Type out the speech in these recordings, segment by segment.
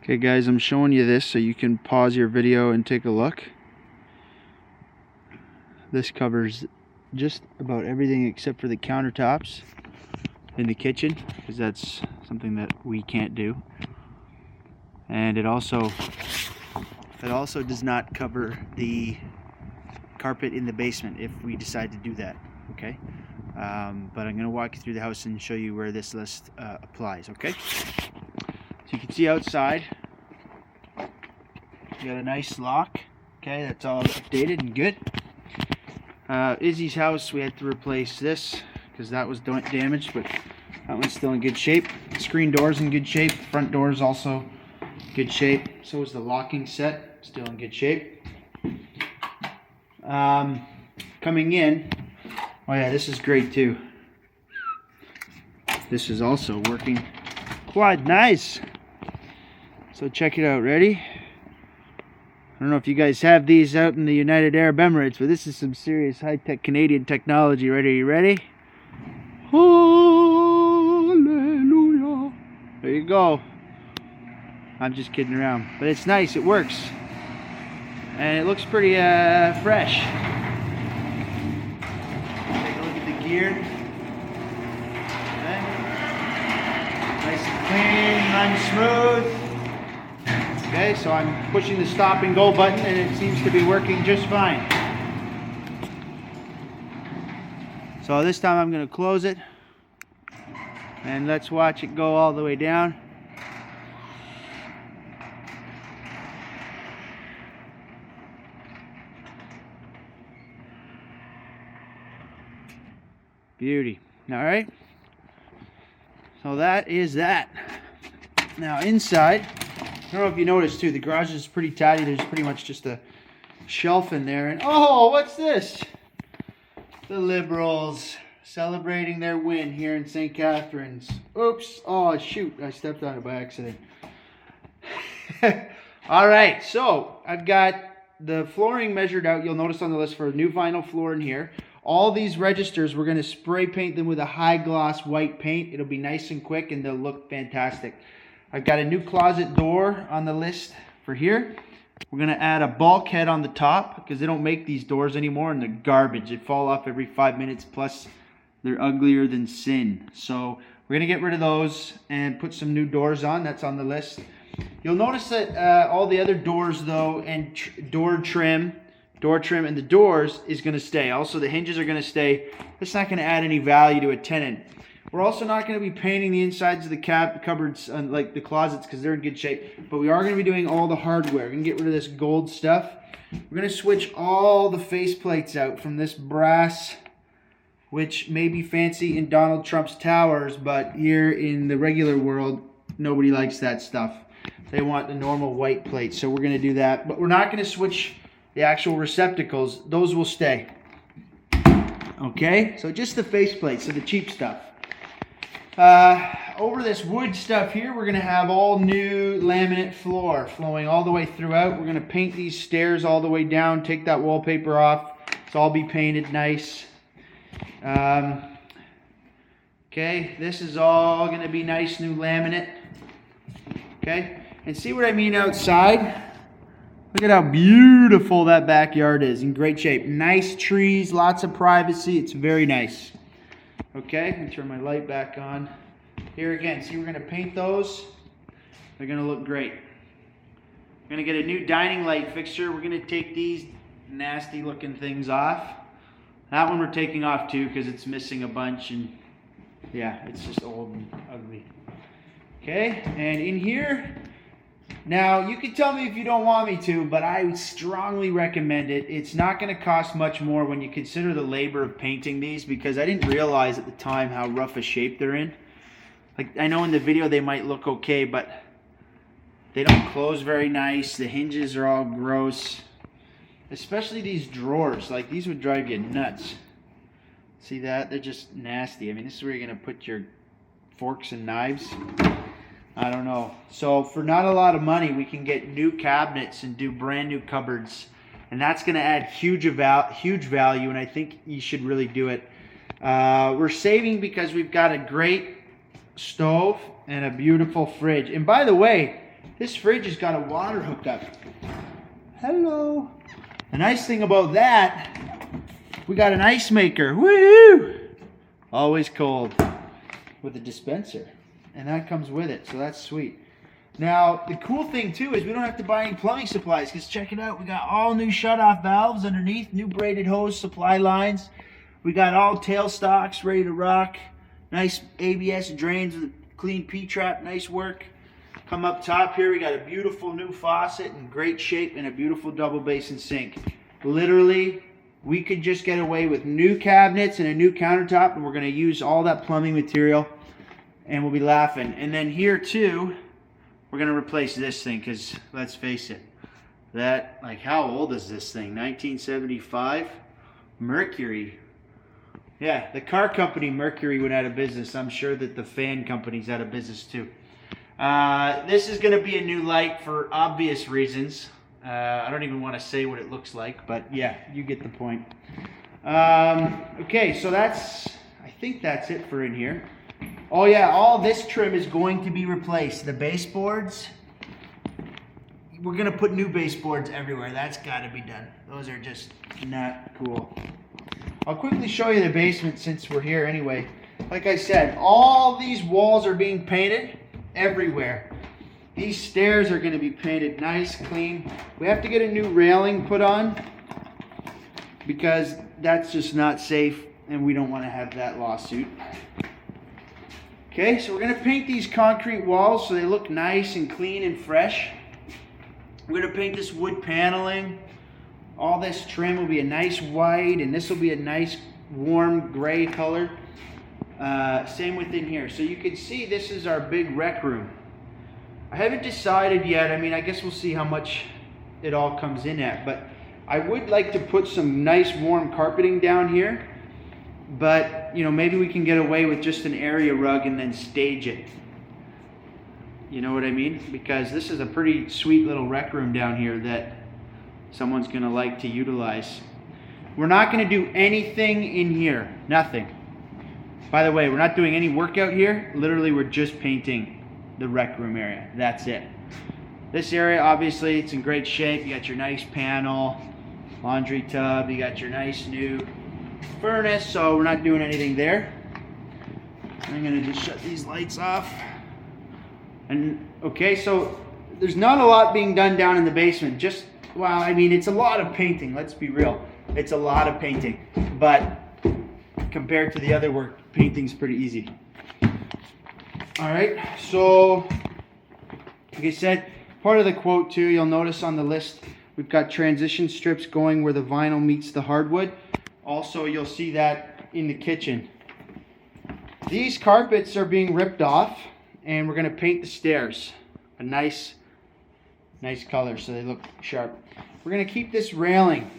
Okay guys, I'm showing you this so you can pause your video and take a look. This covers just about everything except for the countertops in the kitchen, because that's something that we can't do. And it also does not cover the carpet in the basement if we decide to do that, okay? But I'm going to walk you through the house and show you where this list applies, okay? So you can see outside, you got a nice lock, okay, that's all updated and good. Izzy's house, we had to replace this because that was damaged, but that one's still in good shape. Screen door's in good shape, front door's also good shape. So is the locking set, still in good shape. Coming in, oh yeah, this is great too. This is also working quite nice. So check it out, ready? I don't know if you guys have these out in the United Arab Emirates, but this is some serious high-tech Canadian technology. Ready? Are you ready? Hallelujah. There you go. I'm just kidding around. But it's nice. It works. And it looks pretty fresh. Take a look at the gear. Okay. Nice and clean, runs smooth. Okay, so I'm pushing the stop and go button and it seems to be working just fine. So this time I'm going to close it and let's watch it go all the way down. Beauty. Alright, so that is that. Now inside, I don't know if you noticed too, the garage is pretty tidy. There's pretty much just a shelf in there. And oh, what's this? The Liberals celebrating their win here in St. Catharines. Oops. Oh, shoot. I stepped on it by accident. All right. So I've got the flooring measured out. You'll notice on the list for a new vinyl floor in here. All these registers, we're going to spray paint them with a high gloss white paint. It'll be nice and quick and they'll look fantastic. I've got a new closet door on the list for here. We're going to add a bulkhead on the top because they don't make these doors anymore and they're garbage. They fall off every 5 minutes, plus they're uglier than sin. So we're going to get rid of those and put some new doors on. That's on the list. You'll notice that all the other doors though and door trim and the doors is going to stay. Also the hinges are going to stay. It's not going to add any value to a tenant. We're also not going to be painting the insides of the cupboards, like the closets, because they're in good shape. But we are going to be doing all the hardware. We're going to get rid of this gold stuff. We're going to switch all the face plates out from this brass, which may be fancy in Donald Trump's towers, but here in the regular world, nobody likes that stuff. They want the normal white plate, so we're going to do that. But we're not going to switch the actual receptacles. Those will stay. Okay, so just the face plates, so the cheap stuff. Over this wood stuff here, we're going to have all new laminate floor flowing all the way throughout. We're going to paint these stairs all the way down, take that wallpaper off. It's all be painted nice. Okay, this is all going to be nice new laminate. Okay, and see what I mean outside? Look at how beautiful that backyard is, in great shape. Nice trees, lots of privacy. It's very nice. Okay, let me turn my light back on. Here again, see, we're going to paint those. They're going to look great. We're going to get a new dining light fixture. We're going to take these nasty looking things off. That one we're taking off too because it's missing a bunch and yeah, it's just old and ugly. Okay, and in here, now you can tell me if you don't want me to, but I would strongly recommend it. It's not going to cost much more when you consider the labor of painting these, because I didn't realize at the time how rough a shape they're in. Like, I know in the video they might look okay, but they don't close very nice. The hinges are all gross. Especially these drawers. Like, these would drive you nuts. See that? They're just nasty. I mean, this is where you're going to put your forks and knives. I don't know. So for not a lot of money, we can get new cabinets and do brand new cupboards. And that's going to add huge value, and I think you should really do it. We're saving because we've got a great stove and a beautiful fridge. And by the way, This fridge has got a water hookup. Hello. The nice thing about that, we got an ice maker. Woohoo! Always cold with a dispenser. And that comes with it, so that's sweet. Now, the cool thing too is we don't have to buy any plumbing supplies, because check it out, we got all new shut-off valves underneath, new braided hose supply lines. We got all tailstocks ready to rock. Nice ABS drains with a clean P-trap, nice work. Come up top here, we got a beautiful new faucet in great shape and a beautiful double basin sink. Literally, we could just get away with new cabinets and a new countertop, and we're gonna use all that plumbing material and we'll be laughing. And then here too, we're gonna replace this thing, because let's face it, that, like, how old is this thing? 1975? Mercury. Yeah, the car company Mercury went out of business. I'm sure that the fan company's out of business too. This is gonna be a new light for obvious reasons. I don't even want to say what it looks like, but yeah, you get the point. Okay, so I think that's it for in here. Oh yeah, all this trim is going to be replaced. The baseboards, we're gonna put new baseboards everywhere. That's gotta be done. Those are just not cool. I'll quickly show you the basement since we're here anyway. Like I said, all these walls are being painted everywhere. These stairs are gonna be painted nice, clean. We have to get a new railing put on because that's just not safe and we don't wanna have that lawsuit. Okay, so we're gonna paint these concrete walls so they look nice and clean and fresh. We're gonna paint this wood paneling. All this trim will be a nice white, and this will be a nice warm gray color. Same within here. So you can see this is our big rec room. I haven't decided yet. I mean, I guess we'll see how much it all comes in at, but I would like to put some nice warm carpeting down here. But, you know, maybe we can get away with just an area rug and then stage it. You know what I mean? Because this is a pretty sweet little rec room down here that someone's going to like to utilize. We're not going to do anything in here. Nothing. By the way, we're not doing any work out here. Literally, we're just painting the rec room area. That's it. This area, obviously, it's in great shape. You got your nice panel, laundry tub. You got your nice new furnace, so we're not doing anything there. I'm gonna just shut these lights off. And okay, so there's not a lot being done down in the basement. Just, well, I mean, it's a lot of painting, let's be real. It's a lot of painting, but compared to the other work, painting's pretty easy. All right, so like I said, part of the quote too, you'll notice on the list, we've got transition strips going where the vinyl meets the hardwood. Also, you'll see that in the kitchen. These carpets are being ripped off, and we're going to paint the stairs a nice color so they look sharp. We're going to keep this railing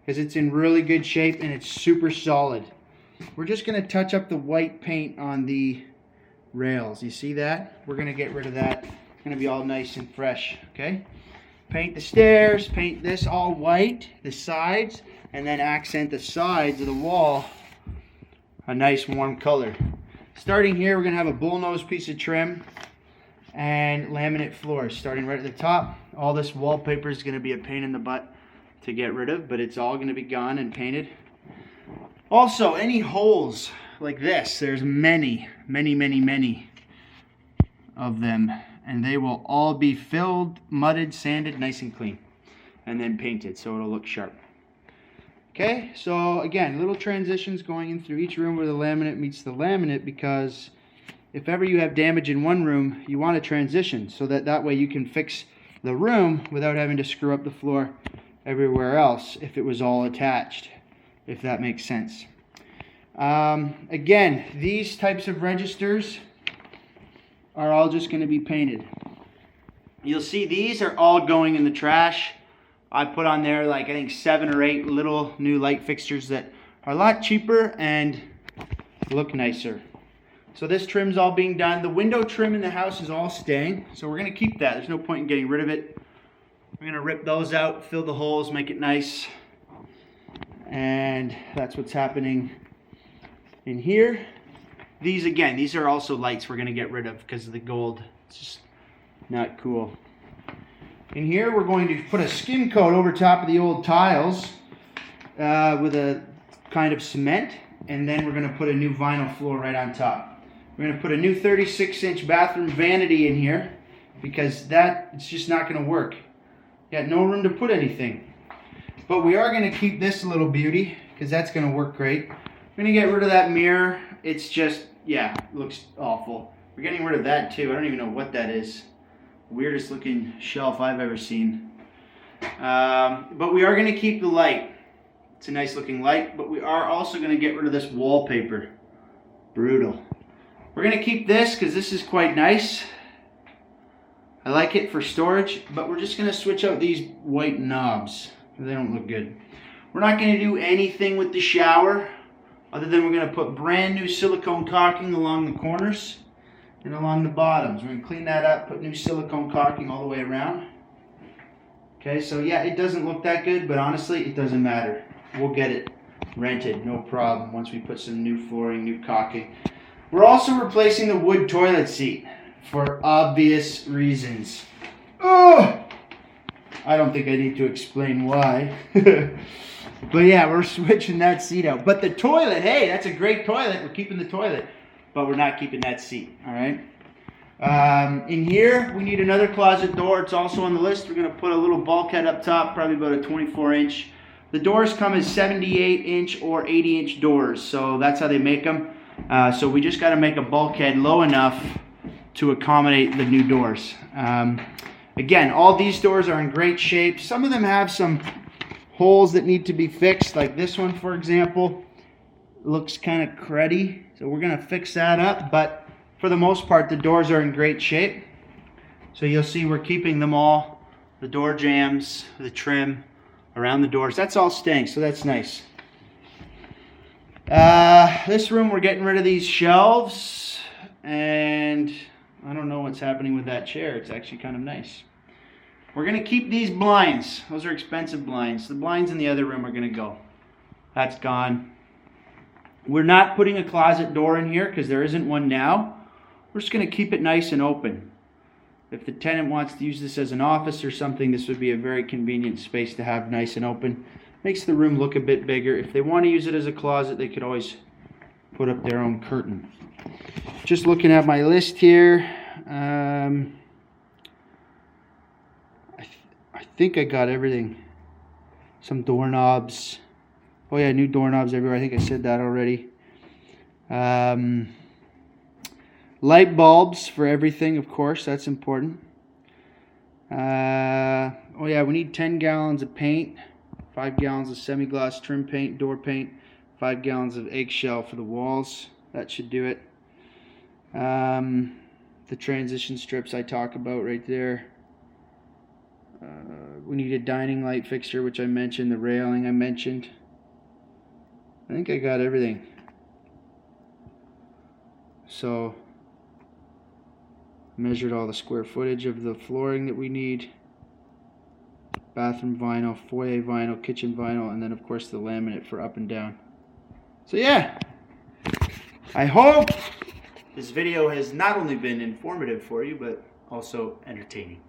because it's in really good shape and it's super solid. We're just going to touch up the white paint on the rails. You see that? We're going to get rid of that. It's going to be all nice and fresh. Okay? Paint the stairs, paint this all white, the sides, and then accent the sides of the wall a nice warm color. Starting here, we're going to have a bullnose piece of trim and laminate floors. Starting right at the top, all this wallpaper is going to be a pain in the butt to get rid of, but it's all going to be gone and painted. Also, any holes like this, there's many of them, and they will all be filled, mudded, sanded, nice and clean, and then painted so it'll look sharp. Okay, so again, little transitions going in through each room where the laminate meets the laminate, because if ever you have damage in one room, you want to transition so that way you can fix the room without having to screw up the floor everywhere else if it was all attached, if that makes sense. Again, these types of registers are all just going to be painted. You'll see these are all going in the trash. I put on there like I think 7 or 8 little new light fixtures that are a lot cheaper and look nicer. So this trim's all being done. The window trim in the house is all staying, so we're going to keep that. There's no point in getting rid of it. We're going to rip those out, fill the holes, make it nice. And that's what's happening in here. These, again, these are also lights we're going to get rid of because of the gold. It's just Not cool. In here, we're going to put a skim coat over top of the old tiles with a kind of cement, and then we're going to put a new vinyl floor right on top. We're going to put a new 36-inch bathroom vanity in here because it's just not going to work. Got no room to put anything. But we are going to keep this little beauty because that's going to work great. We're going to get rid of that mirror. It's just, yeah, it looks awful. We're getting rid of that too. I don't even know what that is. Weirdest looking shelf I've ever seen. But we are going to keep the light. It's a nice looking light, but we are also going to get rid of this wallpaper. Brutal. We're going to keep this because this is quite nice. I like it for storage, but we're just going to switch out these white knobs. They don't look good. We're not going to do anything with the shower other than we're going to put brand new silicone caulking along the corners and along the bottoms. We're going to clean that up, put new silicone caulking all the way around. Okay, so yeah, it doesn't look that good, but honestly, it doesn't matter. We'll get it rented, no problem, once we put some new flooring, new caulking. We're also replacing the wood toilet seat for obvious reasons. Oh! I don't think I need to explain why. But yeah, we're switching that seat out. But the toilet, hey, that's a great toilet. We're keeping the toilet. But we're not keeping that seat, all right? In here, we need another closet door. It's also on the list. We're going to put a little bulkhead up top, probably about a 24-inch. The doors come as 78-inch or 80-inch doors, so that's how they make them. So we just got to make a bulkhead low enough to accommodate the new doors. Again, all these doors are in great shape. Some of them have some holes that need to be fixed, like this one, for example. Looks kind of cruddy. So we're going to fix that up, but for the most part, the doors are in great shape. So you'll see we're keeping them all. The door jambs, the trim around the doors, that's all staying, so that's nice. This room, we're getting rid of these shelves, and I don't know what's happening with that chair. It's actually kind of nice. We're going to keep these blinds. Those are expensive blinds. The blinds in the other room are going to go. That's gone. We're not putting a closet door in here because there isn't one now. We're just going to keep it nice and open. If the tenant wants to use this as an office or something, this would be a very convenient space to have nice and open. Makes the room look a bit bigger. If they want to use it as a closet, they could always put up their own curtain. Just looking at my list here. I think I got everything. Some doorknobs. Oh yeah, new doorknobs everywhere. I think I said that already. Light bulbs for everything, of course. That's important. Oh yeah, we need 10 gallons of paint, 5 gallons of semi-gloss trim paint, door paint, 5 gallons of eggshell for the walls. That should do it. The transition strips I talk about right there. We need a dining light fixture, which I mentioned. The railing I mentioned. I think I got everything. So, measured all the square footage of the flooring that we need. Bathroom vinyl, foyer vinyl, kitchen vinyl, and then of course the laminate for up and down. So yeah, I hope this video has not only been informative for you, but also entertaining.